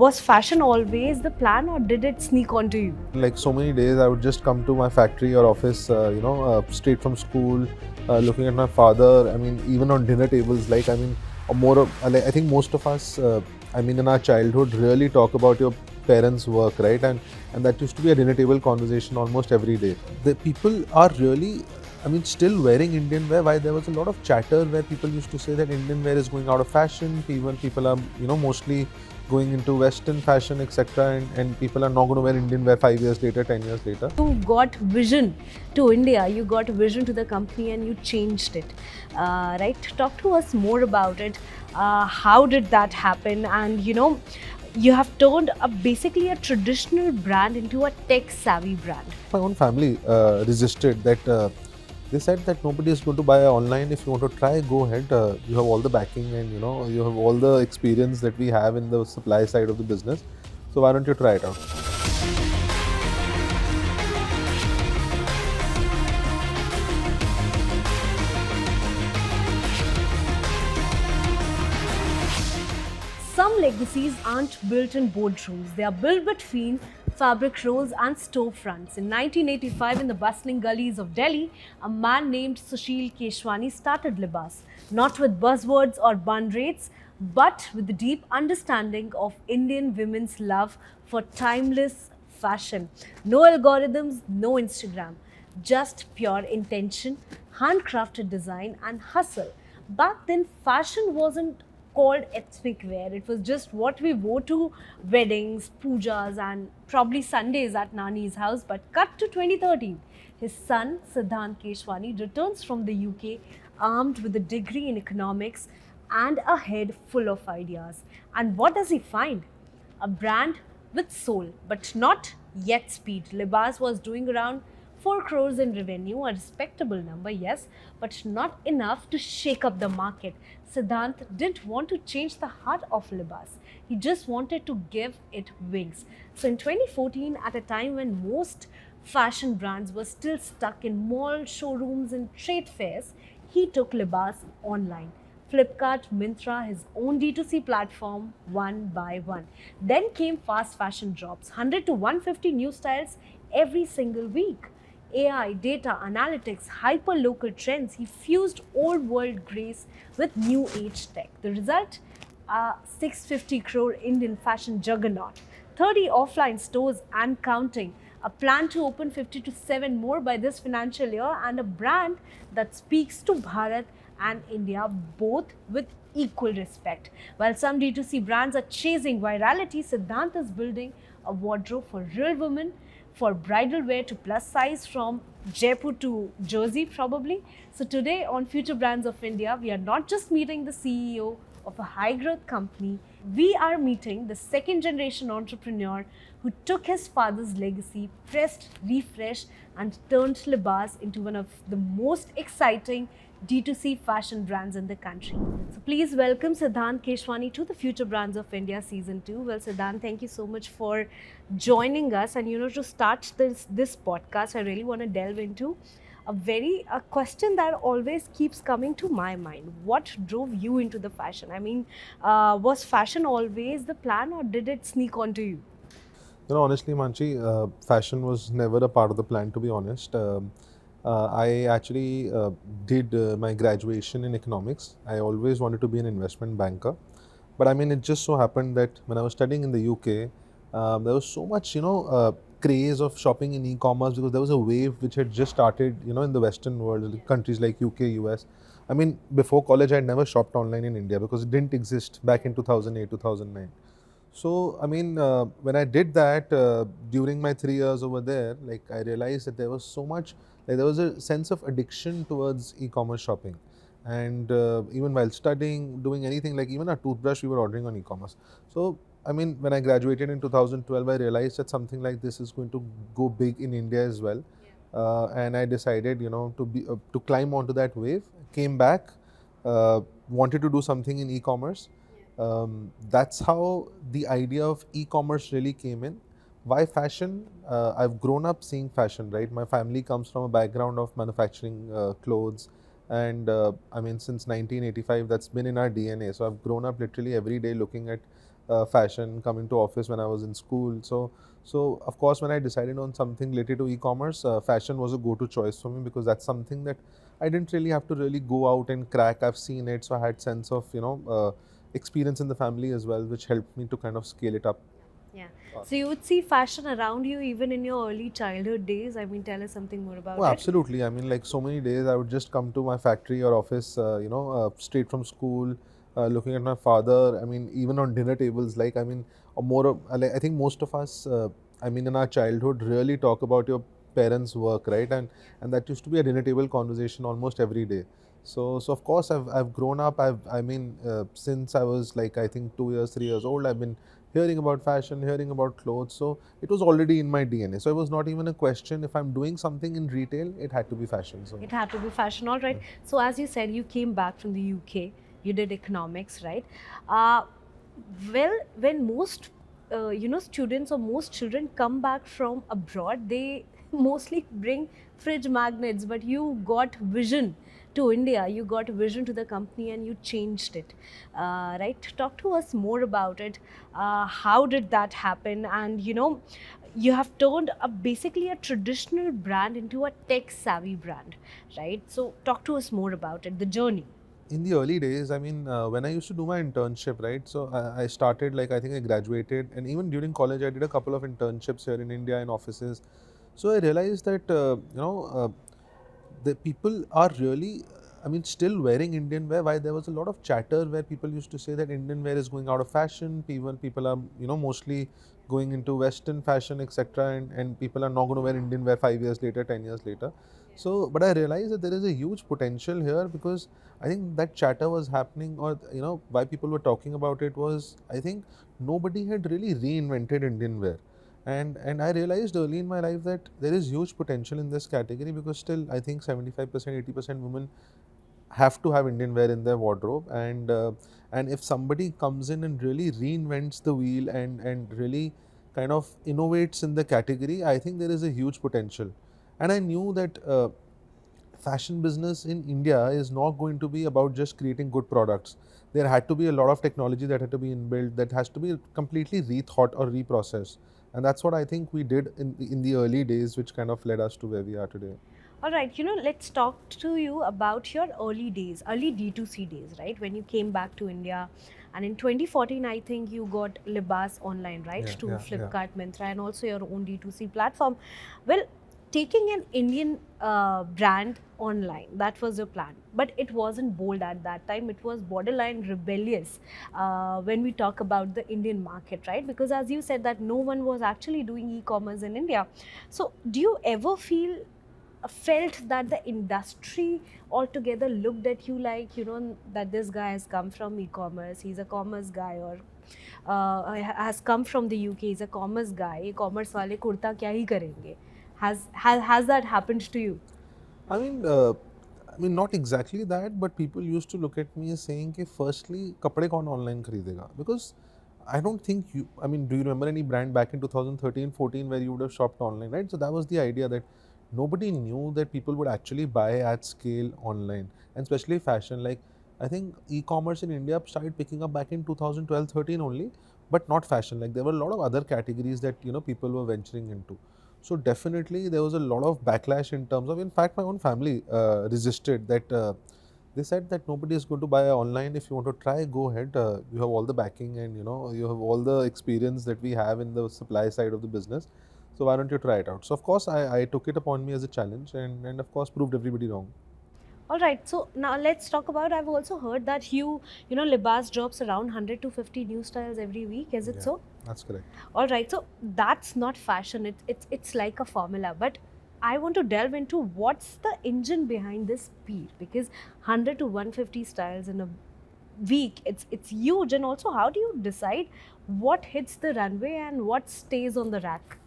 Was fashion always the plan, or did it sneak onto you? Like so many days, I would just come to my factory or office, straight from school, looking at my father. I mean, even on dinner tables, I think most of us, in our childhood, really talk about your parents' work, right? And that used to be a dinner table conversation almost every day. The people are really, still wearing Indian wear. Why there was a lot of chatter where people used to say that Indian wear is going out of fashion. People are, mostly going into Western fashion, etc. And people are not going to wear Indian wear 5 years later, 10 years later. You got vision to India, you got vision to the company, and you changed it. Right? Talk to us more about it. How did that happen? And you have turned basically a traditional brand into a tech savvy brand. My own family resisted that. They said that nobody is going to buy online. If you want to try, go ahead. You have all the backing, and you have all the experience that we have in the supply side of the business. So why don't you try it out? Some legacies aren't built in boardrooms, they are built between fabric rolls and storefronts. In 1985, in the bustling gullies of Delhi, a man named Sidhant Keshwani started Libas, not with buzzwords or bun rates, but with the deep understanding of Indian women's love for timeless fashion. No algorithms, no Instagram, just pure intention, handcrafted design, and hustle. Back then, fashion wasn't called ethnic wear. It was just what we wore to weddings, pujas, and probably Sundays at Nani's house. But cut to 2013, his son Sidhant Keshwani returns from the UK armed with a degree in economics and a head full of ideas. And what does he find? A brand with soul, but not yet speed. Libas was doing around 4 crores in revenue, a respectable number, yes, but not enough to shake up the market. Sidhant didn't want to change the heart of Libas. He just wanted to give it wings. So in 2014, at a time when most fashion brands were still stuck in mall showrooms and trade fairs, he took Libas online. Flipkart, Myntra, his own D2C platform, one by one. Then came fast fashion drops, 100 to 150 new styles every single week. AI, data, analytics, hyper-local trends, he fused old world grace with new age tech. The result? A 650 crore Indian fashion juggernaut, 30 offline stores and counting, a plan to open 50 to 7 more by this financial year, and a brand that speaks to Bharat and India both with equal respect. While some D2C brands are chasing virality, Sidhant is building a wardrobe for real women, for bridal wear to plus size, from Jaipur to Jersey probably. So today on Future Brands of India, we are not just meeting the CEO of a high growth company, we are meeting the second generation entrepreneur who took his father's legacy, pressed, refreshed, and turned Libas into one of the most exciting D2C fashion brands in the country. So please welcome Sidhant Keshwani to the Future Brands of India Season 2. Well, Sidhant, thank you so much for joining us. And to start this podcast, I really want to delve into a question that always keeps coming to my mind. What drove you into the fashion? Was fashion always the plan, or did it sneak onto you? Honestly, Manchi, fashion was never a part of the plan, to be honest. I actually did my graduation in economics. I always wanted to be an investment banker. But it just so happened that when I was studying in the UK, there was so much, craze of shopping in e-commerce, because there was a wave which had just started, in the Western world, countries like UK, US. Before college, I had never shopped online in India because it didn't exist back in 2008, 2009. So, when I did that during my 3 years over there, like I realized that there was so much, like there was a sense of addiction towards e-commerce shopping. And even while studying, doing anything, like even a toothbrush, we were ordering on e-commerce. So, when I graduated in 2012, I realized that something like this is going to go big in India as well. And I decided, to climb onto that wave, came back, wanted to do something in e-commerce. That's how the idea of e-commerce really came in. Why fashion? I've grown up seeing fashion, right? My family comes from a background of manufacturing clothes, and since 1985, that's been in our DNA. So I've grown up literally every day looking at fashion, coming to office when I was in school. So of course, when I decided on something related to e-commerce, fashion was a go-to choice for me because that's something that I didn't really have to really go out and crack. I've seen it, so I had sense of experience in the family as well, which helped me to kind of scale it up. Yeah. So you would see fashion around you even in your early childhood days. I mean, tell us something more Oh, about it. absolutely. I mean, like so many days, I would just come to my factory or office, straight from school, looking at my father. I mean, even on dinner tables, like, I mean, or more, like, I think most of us, I mean, in our childhood, really talk about your parents' work, right? And that used to be a dinner table conversation almost every day. So of course, I've grown up. I mean, since I was like, I think 2 years, 3 years old, I've been hearing about fashion, hearing about clothes. So it was already in my DNA. So it was not even a question. If I'm doing something in retail, it had to be fashion. So It had to be fashion, all right. So as you said, you came back from the UK. You did economics, right? Uh, well, when most students or most children come back from abroad, they mostly bring fridge magnets. But you got vision to India. You got vision to the company, and you changed it, right? Talk to us more about it. How did that happen? And you have turned basically a traditional brand into a tech savvy brand, right? So talk to us more about it, the journey. in the early days, I mean, when I used to do my internship, right? So I started, like, I think I graduated, and even during college, I did a couple of internships here in India in offices. So I realized that, the people are really, I mean, still wearing Indian wear. Why there was a lot of chatter where people used to say that Indian wear is going out of fashion. People are mostly going into Western fashion, etc. And people are not going to wear Indian wear 5 years later, 10 years later. So, but I realized that there is a huge potential here because I think that chatter was happening, or why people were talking about it was, I think nobody had really reinvented Indian wear. And I realized early in my life that there is huge potential in this category because still I think 75% 80% women have to have Indian wear in their wardrobe, and if somebody comes in and really reinvents the wheel and really kind of innovates in the category, I think there is a huge potential. And I knew that fashion business in India is not going to be about just creating good products. There had to be a lot of technology that had to be inbuilt, that has to be completely rethought or reprocessed. And that's what I think we did in the early days, which kind of led us to where we are today. All right, let's talk to you about your early days, early D2C days, right? When you came back to India. And in 2014, I think you got Libas online, right? Yeah, To yeah, yeah. Flipkart, Myntra, and also your own D2C platform. Well, taking an Indian brand online, that was your plan. But it wasn't bold at that time. It was borderline rebellious when we talk about the Indian market, right? Because as you said that no one was actually doing e-commerce in India. So do you ever felt that the industry altogether looked at you like, that this guy has come from e-commerce, he's a commerce guy, or has come from the UK, he's a commerce guy, e-commerce wale kurta kya hi karenge? Has that happened to you? I mean, uh, I mean, not exactly that, but people used to look at me as saying, "कि firstly, कपड़े कौन online खरीदेगा?" Because I don't think you. I mean, do you remember any brand back in 2013, 14 where you would have shopped online, right? So that was the idea that nobody knew that people would actually buy at scale online, and especially fashion. Like, I think e-commerce in India started picking up back in 2012, 13 only, but not fashion. Like, there were a lot of other categories that people were venturing into. So definitely there was a lot of backlash in terms of, in fact, my own family resisted that. They said that nobody is going to buy online. If you want to try, go ahead. You have all the backing, and you have all the experience that we have in the supply side of the business. So why don't you try it out? So of course I took it upon me as a challenge, and of course proved everybody wrong. All right, so now let's talk about, I've also heard that Libas drops around 100 to 50 new styles every week, is it Yeah, so? that's correct. All right, so that's not fashion. It's like a formula. But I want to delve into what's the engine behind this speed, because 100 to 150 styles in a week, it's huge. And also, how do you decide what hits the runway and what stays on the rack?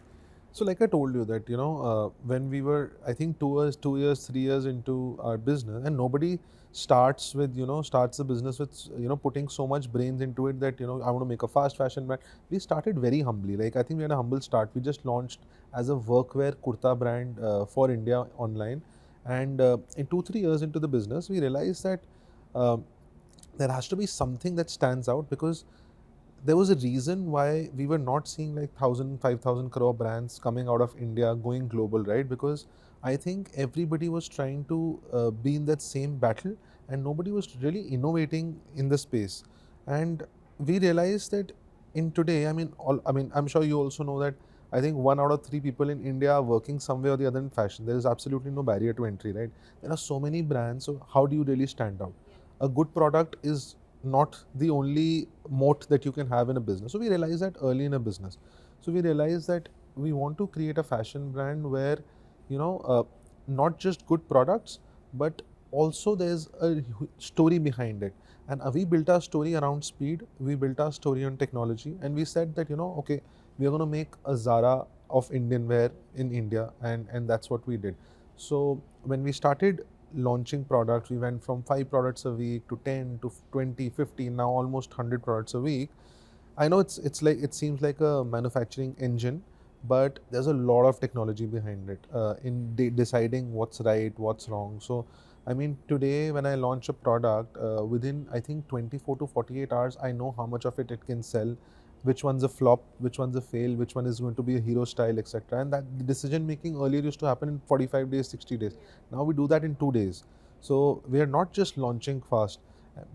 So, like I told you that when we were, I think 2 years, 2 years, 3 years into our business, and nobody starts with starts the business with putting so much brains into it that I want to make a fast fashion brand. We started very humbly. Like, I think we had a humble start. We just launched as a workwear kurta brand for India online, and in 2 3 years into the business, we realized that uh, there has to be something that stands out because there was a reason why we were not seeing like 1,000, 5,000 crore brands coming out of India going global, right? Because I think everybody was trying to be in that same battle, and nobody was really innovating in the space. And we realized that in today, I'm sure you also know that I think 1 out of 3 people in India are working somewhere or the other in fashion. There is absolutely no barrier to entry, right? There are so many brands. So how do you really stand out? A good product is not the only moat that you can have in a business. So we realized that early in a business. So we realized that we want to create a fashion brand where, you know, not just good products, but also there's a story behind it. And we built our story around speed. We built our story on technology, and we said that, okay, we are going to make a Zara of Indian wear in India, and that's what we did. So when we started launching products, we went from 5 products a week to 10 to 20, 15, now almost 100 products a week. I know it's like it seems like a manufacturing engine, but there's a lot of technology behind it in deciding what's right, what's wrong. So, I mean, today when I launch a product, within I think 24 to 48 hours, I know how much of it can sell, which one's a flop, which one's a fail, which one is going to be a hero style, etc. And that decision making earlier used to happen in 45 days, 60 days. Now we do that in 2 days. So we are not just launching fast,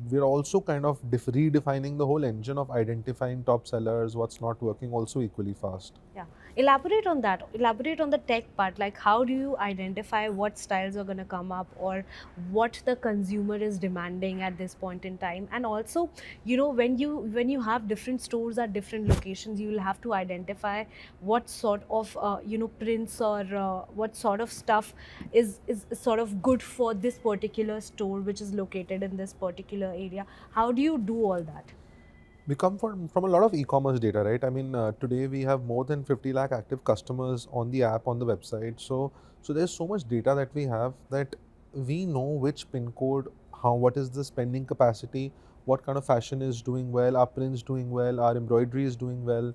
we're also kind of redefining the whole engine of identifying top sellers, what's not working, also equally fast. Yeah. Elaborate on that. Elaborate on the tech part. Like, how do you identify what styles are going to come up, or what the consumer is demanding at this point in time? And also, when you have different stores at different locations, you will have to identify what sort of prints, or what sort of stuff is sort of good for this particular store, which is located in this particular area. How do you do all that? We come from a lot of e-commerce data, right? I mean, today we have more than 50 lakh active customers on the app, on the website. So there's so much data that we have that we know which pin code, what is the spending capacity, what kind of fashion is doing well, our prints doing well, our embroidery is doing well.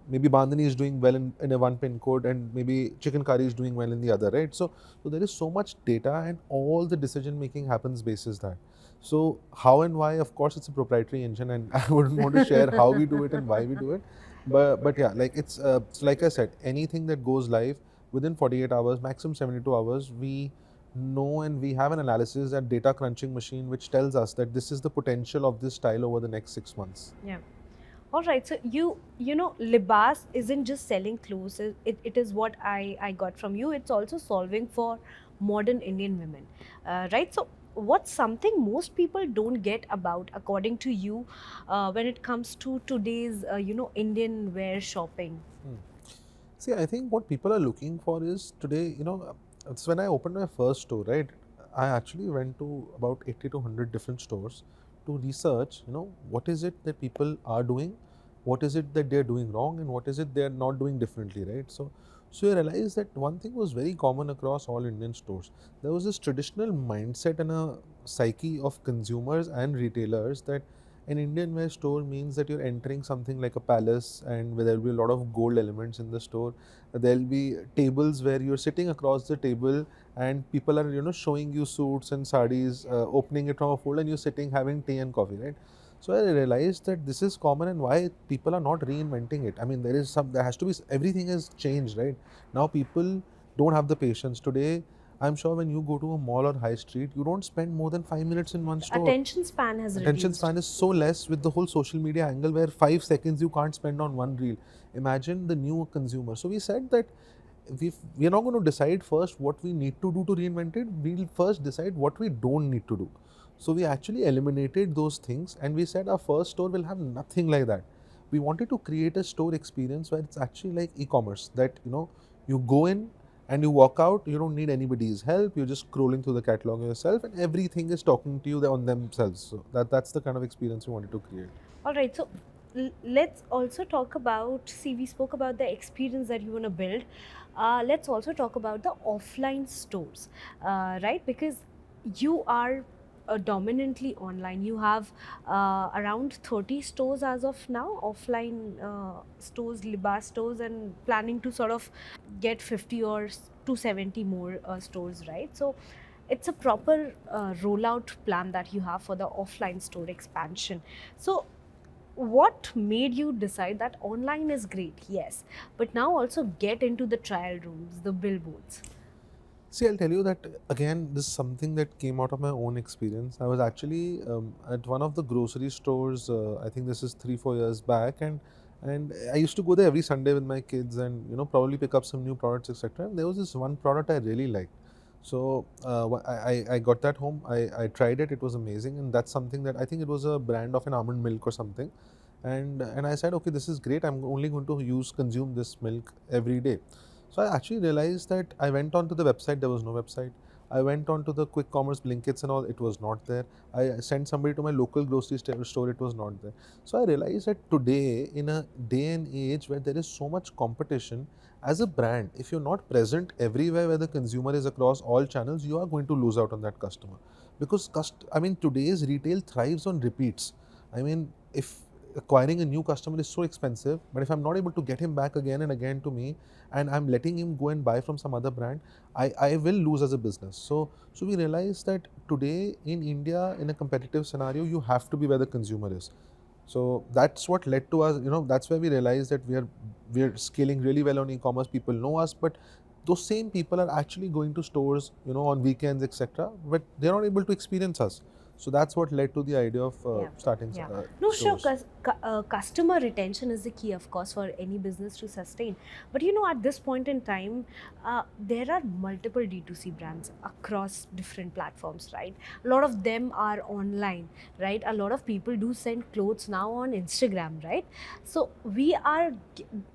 Maybe Bandhani is doing well in a one pin code, and maybe chicken curry is doing well in the other, right? So there is so much data, and all the decision making happens basis that. So how and why, of course, it's a proprietary engine, and I wouldn't want to share how we do it and why we do it. But yeah, like it's like I said, anything that goes live within 48 hours, maximum 72 hours, we know, and we have an analysis and data crunching machine which tells us that this is the potential of this style over the next 6 months. Yeah. All right. So Libas isn't just selling clothes. It is what I got from you. It's also solving for modern Indian women, right? So what's something most people don't get about, according to you, when it comes to today's Indian wear shopping? Hmm. See, I think what people are looking for is today, it's when I opened my first store, right? I actually went to about 80 to 100 different stores to research, what is it that people are doing, what is it that they're doing wrong, and what is it they're not doing differently, right? So I realized that one thing was very common across all Indian stores. There was this traditional mindset and a psyche of consumers and retailers that an Indian wear store means that you're entering something like a palace, and where there'll be a lot of gold elements in the store. There'll be tables where you're sitting across the table, and people are showing you suits and sarees, opening it from a fold, and you're sitting having tea and coffee, right? So I realized that this is common, and why people are not reinventing it. I mean, there has to be, everything has changed, right? Now people don't have the patience today. I'm sure when you go to a mall or high street, you don't spend more than 5 minutes in one store. Attention span has Attention reduced. span is so less with the whole social media angle, where 5 seconds you can't spend on one reel. Imagine the new consumer. So we said that we're not going to decide first what we need to do to reinvent it. We'll first decide what we don't need to do. So we actually eliminated those things, and we said our first store will have nothing like that. We wanted to create a store experience where it's actually like e-commerce, that you go in and you walk out, you don't need anybody's help, you're just scrolling through the catalog yourself, and everything is talking to you on themselves. So that's the kind of experience we wanted to create. All right, so let's also talk about, see, we spoke about the experience that you want to build. Let's also talk about the offline stores, right? Because you are dominantly online. You have around 30 stores as of now, offline stores, Libas stores, and planning to sort of get 50 or 270 more stores, right? So it's a proper rollout plan that you have for the offline store expansion. So what made you decide that online is great, yes, but now also get into the trial rooms, the billboards? See, I'll tell you that again, this is something that came out of my own experience. I was actually at one of the grocery stores. I think this is 3-4 years back, and I used to go there every Sunday with my kids, and probably pick up some new products, etc. And there was this one product I really liked. So I got that home. I tried it. It was amazing, and that's something that I think it was a brand of an almond milk or something. And I said, okay, this is great. I'm only going to consume this milk every day. So I actually realized that I went onto the website, there was no website. I went onto the quick commerce Blinkits and all, it was not there. I sent somebody to my local grocery store, it was not there. So I realized that today, in a day and age where there is so much competition, as a brand, if you're not present everywhere where the consumer is across all channels, you are going to lose out on that customer. Because today's retail thrives on repeats. I mean, if acquiring a new customer is so expensive, but if I'm not able to get him back again and again to me, and I'm letting him go and buy from some other brand, I will lose as a business. So we realize that today in India, in a competitive scenario, you have to be where the consumer is. So that's what led to us, that's where we realized that we are scaling really well on e-commerce. People know us, but those same people are actually going to stores, on weekends, etc. But they're not able to experience us. So that's what led to the idea of Yeah, starting yeah. No, sure. stores. Customer retention is the key, of course, for any business to sustain. But at this point in time, there are multiple D2C brands across different platforms, right? A lot of them are online, right? A lot of people do send clothes now on Instagram, right? So we are,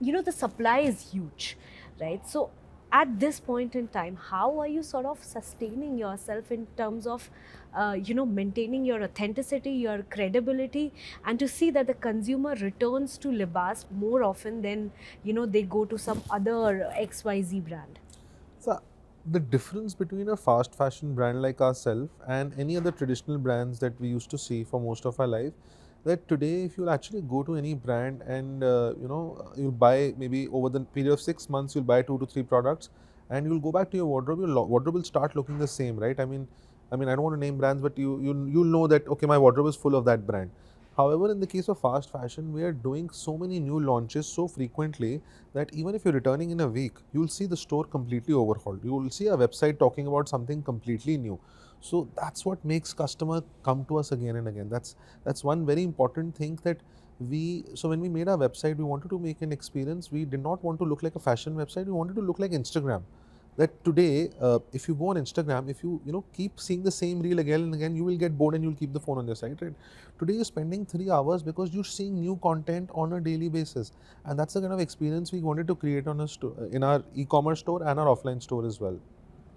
the supply is huge, right? So at this point in time, how are you sort of sustaining yourself in terms of maintaining your authenticity, your credibility, and to see that the consumer returns to Libas more often than they go to some other XYZ brand? So the difference between a fast fashion brand like ourselves and any other traditional brands that we used to see for most of our life, that today if you'll actually go to any brand and you'll buy, maybe over the period of 6 months you'll buy 2 to 3 products, and you'll go back to your wardrobe. Your wardrobe will start looking the same, right? I mean I don't want to name brands, but you'll know that okay, my wardrobe is full of that brand. However, in the case of fast fashion, we are doing so many new launches so frequently that even if you're returning in a week, you'll see the store completely overhauled. You will see a website talking about something completely new. So that's what makes customer come to us again and again. That's one very important thing that so when we made our website, we wanted to make an experience. We did not want to look like a fashion website. We wanted to look like Instagram. That today, if you go on Instagram, if you keep seeing the same reel again and again, you will get bored and you'll keep the phone on your side, right? Today you're spending 3 hours because you're seeing new content on a daily basis, and that's the kind of experience we wanted to create on in our e-commerce store and our offline store as well.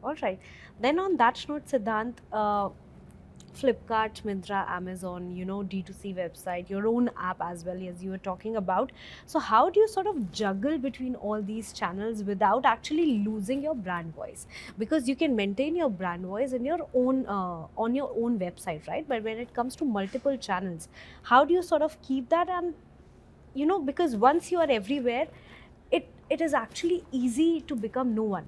All right. Then on that note, Siddhant, Flipkart, Myntra, Amazon, D2C website, your own app as well, as you were talking about. So how do you sort of juggle between all these channels without actually losing your brand voice? Because you can maintain your brand voice in your own on your own website, right? But when it comes to multiple channels, how do you sort of keep that? And because once you are everywhere, it is actually easy to become no one.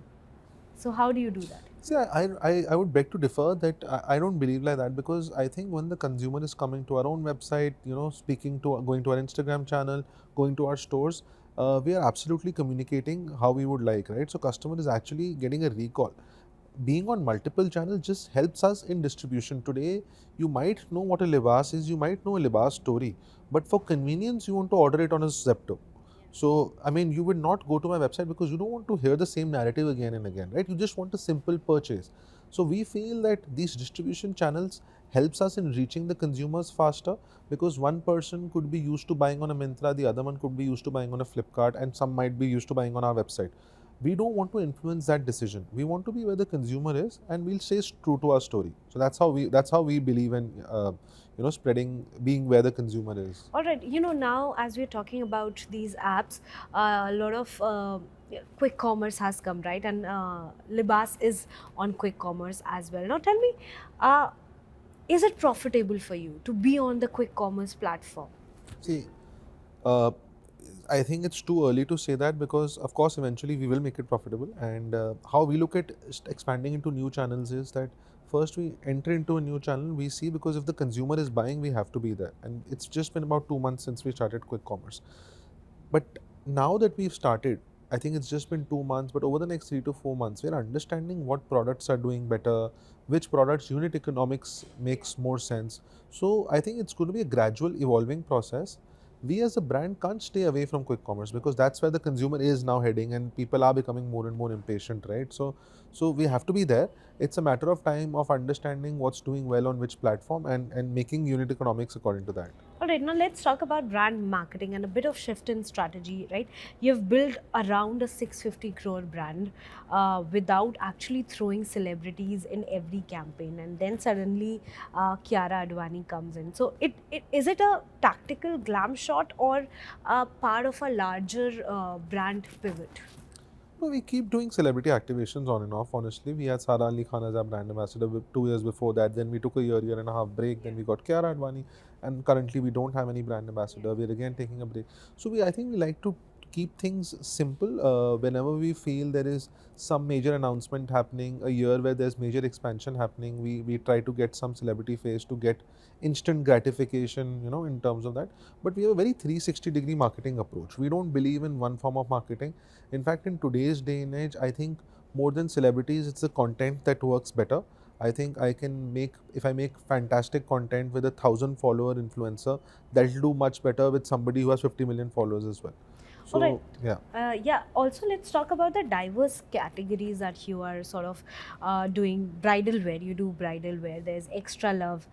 So how do you do that? See, I would beg to differ that I don't believe like that, because I think when the consumer is coming to our own website, going to our Instagram channel, going to our stores, we are absolutely communicating how we would like, right? So customer is actually getting a recall. Being on multiple channels just helps us in distribution. Today, you might know what a libas is, you might know a libas story, but for convenience, you want to order it on a Zepto. So, I mean, you would not go to my website because you don't want to hear the same narrative again and again, right? You just want a simple purchase. So, we feel that these distribution channels helps us in reaching the consumers faster, because one person could be used to buying on a Myntra, the other one could be used to buying on a Flipkart, and some might be used to buying on our website. We don't want to influence that decision. We want to be where the consumer is, and we'll stay true to our story. So that's how we believe in spreading, being where the consumer is. All right, now as we're talking about these apps, a lot of quick commerce has come, right? And Libas is on quick commerce as well. Now tell me, uh, is it profitable for you to be on the quick commerce platform? See, uh, I think it's too early to say that, because of course eventually we will make it profitable. And how we look at expanding into new channels is that, first we enter into a new channel, we see, because if the consumer is buying, we have to be there. And it's just been about 2 months since we started quick commerce. But now that we've started, I think it's just been 2 months, but over the next 3 to 4 months, we're understanding what products are doing better, which products unit economics makes more sense. So I think it's going to be a gradual evolving process. We as a brand can't stay away from quick commerce because that's where the consumer is now heading, and people are becoming more and more impatient, right? So we have to be there. It's a matter of time of understanding what's doing well on which platform, and making unit economics according to that. All right, now let's talk about brand marketing and a bit of shift in strategy, right? You've built around a 650 crore brand without actually throwing celebrities in every campaign, and then suddenly Kiara Advani comes in. So, is it a tactical glam shot or part of a larger brand pivot? No, we keep doing celebrity activations on and off. Honestly, we had Sara Ali Khan as our brand ambassador 2 years before that. Then we took a year and a half break. Then we got Kiara Advani, and currently we don't have any brand ambassador. We're again taking a break. So I think we like to keep things simple. Whenever we feel there is some major announcement happening, a year where there's major expansion happening, we try to get some celebrity face to get instant gratification, in terms of that. But we have a very 360-degree marketing approach. We don't believe in one form of marketing. In fact, in today's day and age, I think more than celebrities, it's the content that works better. I think if I make fantastic content with 1,000 follower influencer, that'll do much better with somebody who has 50 million followers as well. All right. Yeah. Yeah. Also, let's talk about the diverse categories that you are sort of doing. Bridal wear, you do bridal wear. There's extra love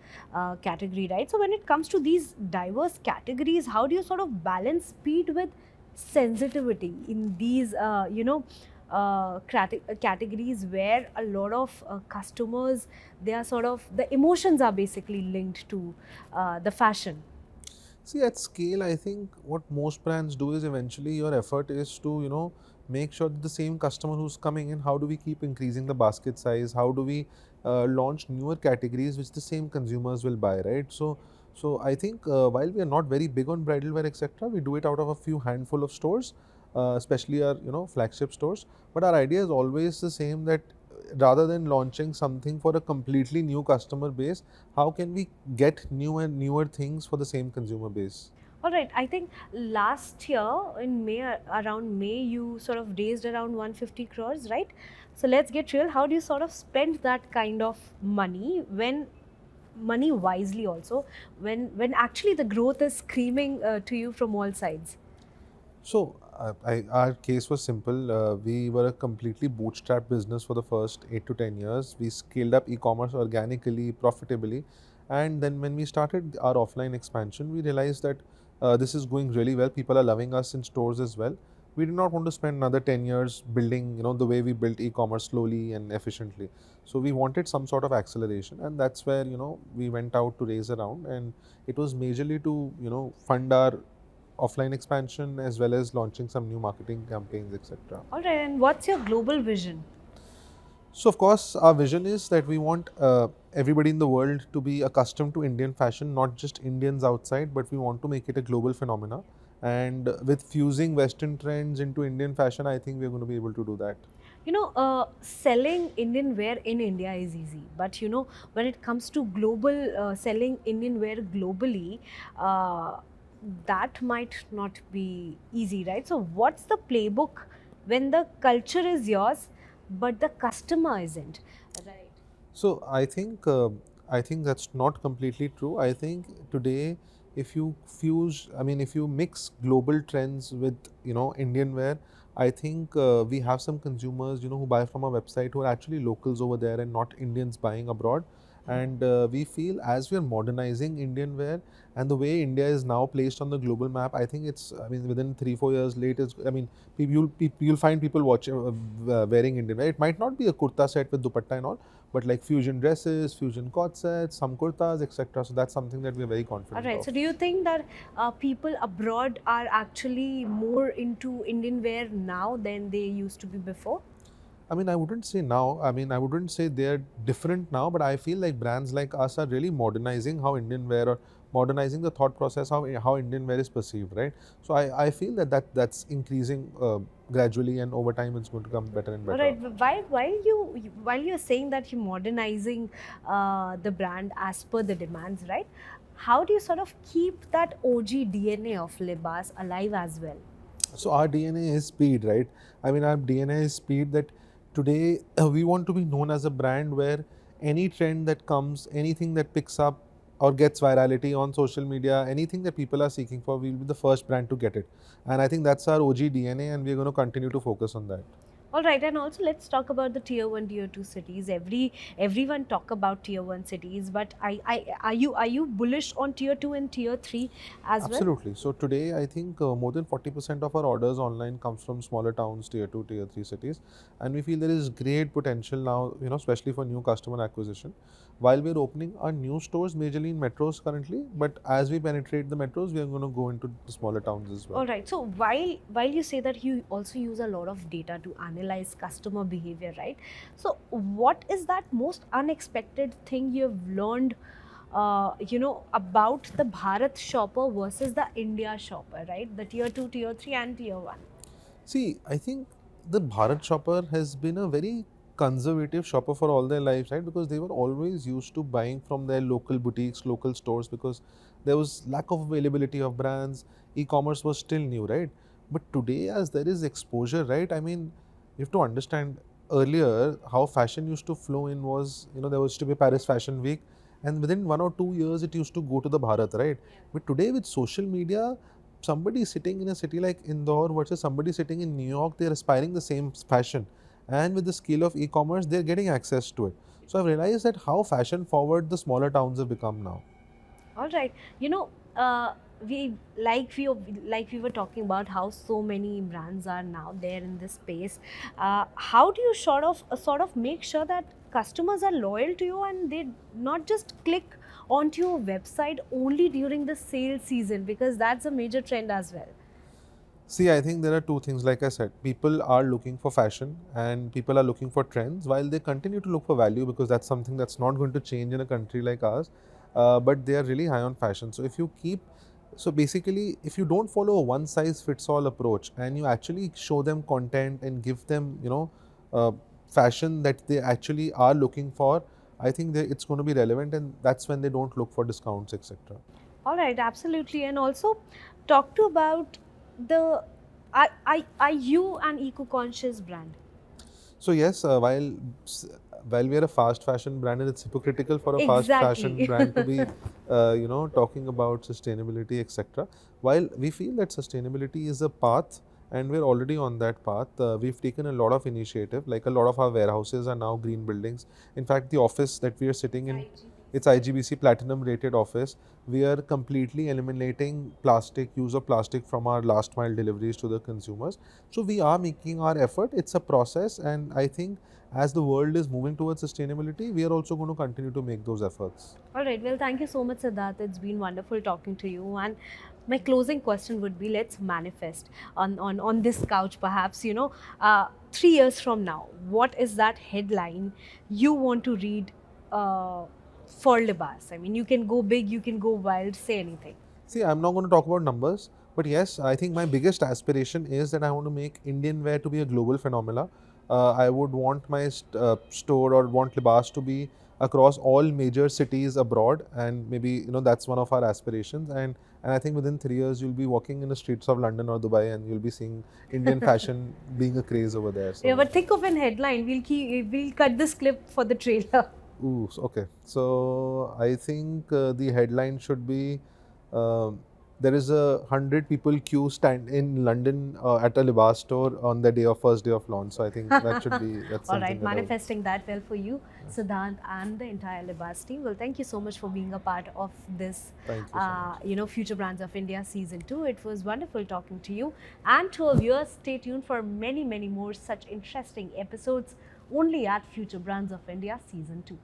category, right? So when it comes to these diverse categories, how do you sort of balance speed with sensitivity in these, categories where a lot of customers, they are sort of, the emotions are basically linked to the fashion. See, at scale, I think what most brands do is eventually your effort is to, make sure that the same customer who's coming in, how do we keep increasing the basket size? How do we launch newer categories which the same consumers will buy, right? So I think while we are not very big on bridal wear, etc., we do it out of a few handful of stores, especially our, flagship stores. But our idea is always the same, that rather than launching something for a completely new customer base, how can we get new and newer things for the same consumer base? All right. I think last year in May, around May, you sort of raised around 150 crores, right? So let's get real. How do you sort of spend that kind of money, when money wisely also, when actually the growth is screaming to you from all sides? So, our case was simple. We were a completely bootstrap business for the first 8 to 10 years. We scaled up e-commerce organically, profitably. And then when we started our offline expansion, we realized that this is going really well. People are loving us in stores as well. We did not want to spend another 10 years building, the way we built e-commerce slowly and efficiently. So we wanted some sort of acceleration, and that's where, we went out to raise a round, and it was majorly to, fund our offline expansion as well as launching some new marketing campaigns, etc. All right. And what's your global vision? So, of course, our vision is that we want everybody in the world to be accustomed to Indian fashion, not just Indians outside, but we want to make it a global phenomena. And with fusing Western trends into Indian fashion, I think we're going to be able to do that. Selling Indian wear in India is easy, but when it comes to global selling Indian wear globally, that might not be easy, right? So, what's the playbook when the culture is yours, but the customer isn't, right? So I think that's not completely true. I think today, if you if you mix global trends with Indian wear, I think we have some consumers who buy from our website who are actually locals over there and not Indians buying abroad. And we feel, as we are modernizing Indian wear and the way India is now placed on the global map, I think within 3-4 years later, you'll find people watching wearing Indian wear. It might not be a kurta set with dupatta and all, but like fusion dresses, fusion court sets, some kurtas, etc. So that's something that we're very confident All right. of. So, do you think that people abroad are actually more into Indian wear now than they used to be before? I wouldn't say now. I wouldn't say they're different now, but I feel like brands like us are really modernizing how Indian wear or modernizing the thought process, how Indian wear is perceived, right? So I feel that's increasing gradually, and over time it's going to come better and All better. right. While you're saying that you're modernizing the brand as per the demands, right? How do you sort of keep that OG DNA of Libas alive as well? So our DNA is speed, right? I mean, our DNA is speed. That today we want to be known as a brand where any trend that comes, anything that picks up or gets virality on social media, anything that people are seeking for, we'll be the first brand to get it. And I think that's our OG DNA, and we're going to continue to focus on that. All right, and also let's talk about the tier one, tier two cities. Everyone talk about tier one cities, but are you bullish on tier two and tier three as well? Absolutely. So today, I think more than 40% of our orders online comes from smaller towns, tier 2, tier 3 cities, and we feel there is great potential now, especially for new customer acquisition. While we're opening our new stores majorly in metros currently, but as we penetrate the metros, we are going to go into the smaller towns as well. All right. So while you say that you also use a lot of data to analyze customer behavior, right? So what is that most unexpected thing you've learned, about the Bharat shopper versus the India shopper, right? The tier two, tier three, and tier one. See, I think the Bharat shopper has been a very conservative shopper for all their lives, right? Because they were always used to buying from their local boutiques, local stores, because there was lack of availability of brands. E-commerce was still new, right? But today, as there is exposure, right? I mean, you have to understand earlier how fashion used to flow in was, there used to be Paris Fashion Week, and within 1 or 2 years, it used to go to the Bharat, right? But today, with social media, somebody sitting in a city like Indore versus somebody sitting in New York, they're aspiring the same fashion. And with the scale of e-commerce, they're getting access to it. So I've realized that how fashion forward the smaller towns have become now. All right. Uh, we were talking about how so many brands are now there in this space. How do you sort of make sure that customers are loyal to you and they not just click onto your website only during the sale season, because that's a major trend as well. See, I think there are two things. Like I said, people are looking for fashion and people are looking for trends while they continue to look for value, because that's something that's not going to change in a country like ours. But they are really high on fashion. So basically, if you don't follow a one size fits all approach and you actually show them content and give them, fashion that they actually are looking for, I think it's going to be relevant, and that's when they don't look for discounts, etc. All right, absolutely. And also talk to about the are you an eco-conscious brand? So yes, while we are a fast fashion brand, and it's hypocritical for a fast fashion Exactly. brand to be, talking about sustainability, etc. While we feel that sustainability is a path, and we're already on that path, we've taken a lot of initiative. Like a lot of our warehouses are now green buildings. In fact, the office that we are sitting in, it's IGBC Platinum rated office. We are completely eliminating use of plastic from our last mile deliveries to the consumers. So we are making our effort. It's a process, and I think as the world is moving towards sustainability, we are also going to continue to make those efforts. All right. Well, thank you so much, Siddharth. It's been wonderful talking to you. And my closing question would be, let's manifest on this couch, perhaps, 3 years from now. What is that headline you want to read for Libas? I mean, you can go big, you can go wild, say anything. See, I'm not going to talk about numbers, but yes, I think my biggest aspiration is that I want to make Indian wear to be a global phenomena. I would want my store, or want Libas to be across all major cities abroad, and maybe that's one of our aspirations. And I think within 3 years you'll be walking in the streets of London or Dubai, and you'll be seeing Indian fashion being a craze over there. Yeah, So, but think of an headline. We'll cut this clip for the trailer. okay. So I think the headline should be. um there is 100 people queue stand in London at a Libas store on the first day of launch. So I think that's All something right, that I would. manifesting that well for you, Siddhant, and the entire Libas team. Well, thank you so much for being a part of this, Thank you so much. Future Brands of India Season 2. It was wonderful talking to you. And to our viewers, stay tuned for many, many more such interesting episodes only at Future Brands of India Season 2.